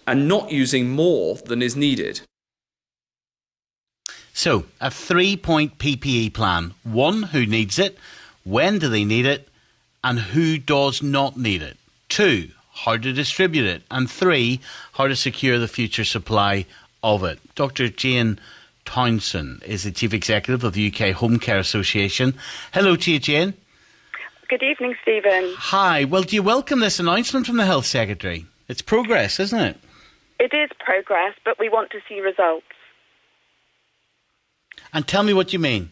and not using more than is needed. So, a 3-point PPE plan. 1, who needs it? When do they need it? And who does not need it? 2, how to distribute it? And 3, how to secure the future supply of it. Dr. Jane Townson is the Chief Executive of the UK Home Care Association. Hello to you, Jane. Good evening, Stephen. Hi. Well, do you welcome this announcement from the Health Secretary? It's progress, isn't it? It is progress, but we want to see results. And tell me what you mean.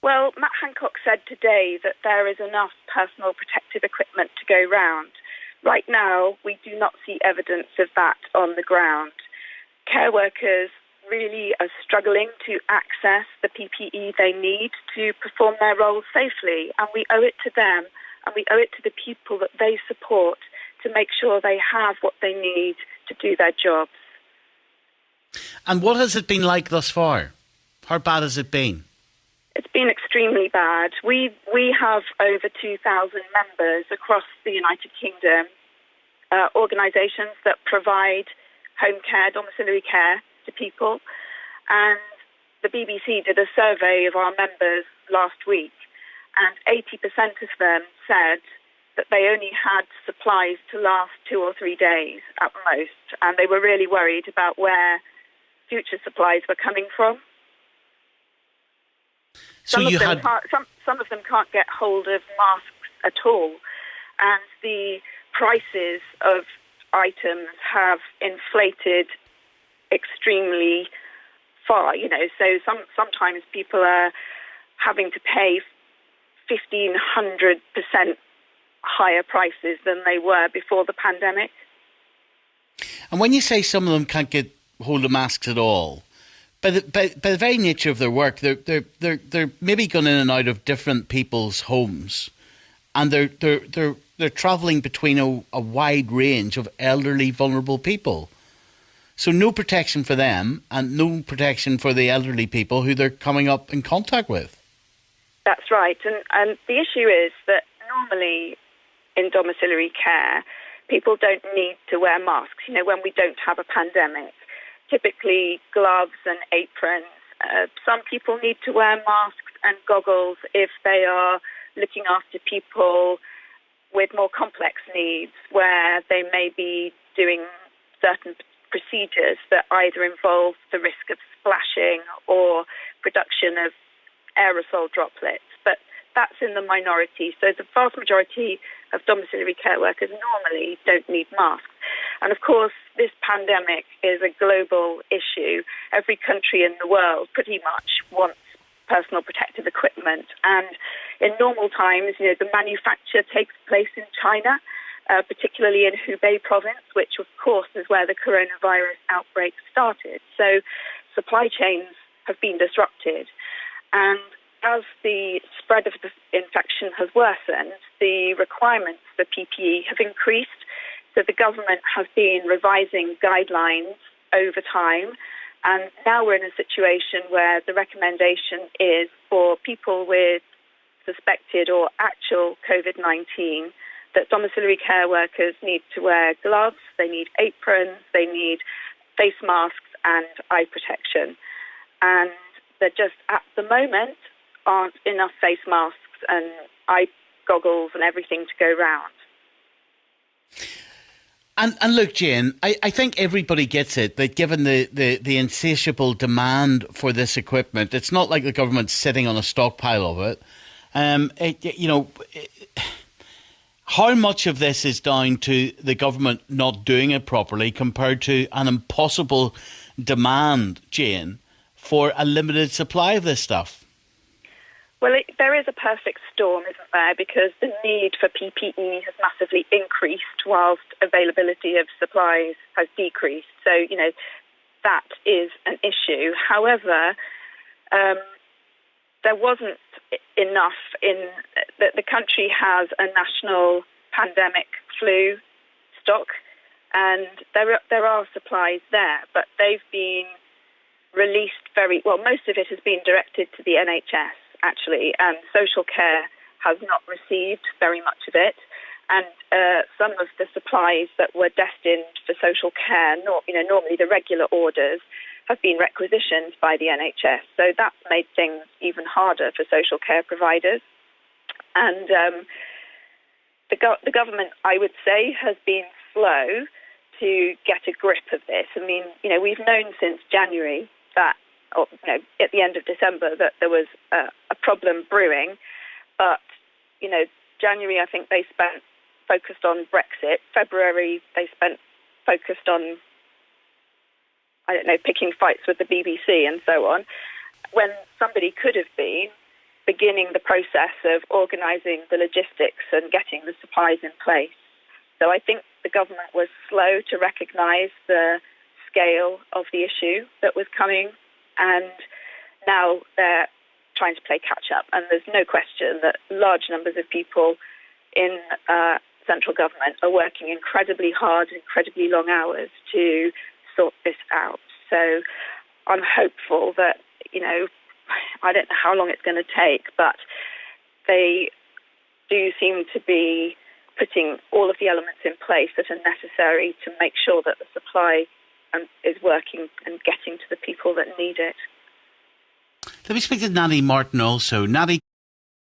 Well, Matt Hancock said today that there is enough personal protective equipment to go round. Right now, we do not see evidence of that on the ground. Care workers really are struggling to access the PPE they need to perform their roles safely, and we owe it to them and we owe it to the people that they support to make sure they have what they need to do their jobs. And what has it been like thus far? How bad has it been? It's been extremely bad. We have over 2,000 members across the United Kingdom, organisations that provide home care, domiciliary care to people. And the BBC did a survey of our members last week, and 80% of them said that they only had supplies to last 2 or 3 days at most, and they were really worried about where future supplies were coming from. So some of them can't get hold of masks at all, and the prices of items have inflated extremely far. So sometimes people are having to pay 1,500% higher prices than they were before the pandemic. And when you say some of them can't get hold of masks at all, by the very nature of their work, they're maybe going in and out of different people's homes, and they're travelling between a wide range of elderly, vulnerable people. So no protection for them, and no protection for the elderly people who they're coming up in contact with. That's right, and the issue is that normally in domiciliary care, people don't need to wear masks. When we don't have a pandemic, typically gloves and aprons. Some people need to wear masks and goggles if they are looking after people with more complex needs, where they may be doing certain procedures that either involve the risk of splashing or production of aerosol droplets. But that's in the minority. So the vast majority of domiciliary care workers normally don't need masks. And of course, this pandemic is a global issue. Every country in the world pretty much wants personal protective equipment. And in normal times, the manufacture takes place in China, particularly in Hubei province, which of course is where the coronavirus outbreak started. So supply chains have been disrupted. And as the spread of the infection has worsened, the requirements for PPE have increased. So the government has been revising guidelines over time, and now we're in a situation where the recommendation is for people with suspected or actual COVID-19 that domiciliary care workers need to wear gloves, they need aprons, they need face masks and eye protection. And there just, at the moment, aren't enough face masks and eye goggles and everything to go round. And look, Jane, I think everybody gets it, that given the insatiable demand for this equipment, it's not like the government's sitting on a stockpile of it. How much of this is down to the government not doing it properly compared to an impossible demand, Jane, for a limited supply of this stuff? Well, there is a perfect storm, isn't there? Because the need for PPE has massively increased whilst availability of supplies has decreased. So, that is an issue. However, there wasn't enough in that the country has a national pandemic flu stock, and there are supplies there, but they've been released most of it has been directed to the NHS, actually, and social care has not received very much of it. And some of the supplies that were destined for social care, normally the regular orders, have been requisitioned by the NHS. So that's made things even harder for social care providers. And the government, I would say, has been slow to get a grip of this. I mean, we've known since January that, at the end of December, that there was a problem brewing. But, January, I think they spent focused on Brexit. February, they spent focused on, picking fights with the BBC and so on, when somebody could have been beginning the process of organising the logistics and getting the supplies in place. So I think the government was slow to recognise the scale of the issue that was coming, and now they're trying to play catch-up. And there's no question that large numbers of people in central government are working incredibly hard, incredibly long hours to sort this out. So I'm hopeful that, I don't know how long it's going to take, but they do seem to be putting all of the elements in place that are necessary to make sure that the supply is working and getting to the people that need it. Let me speak to Natty Martin also. Natty,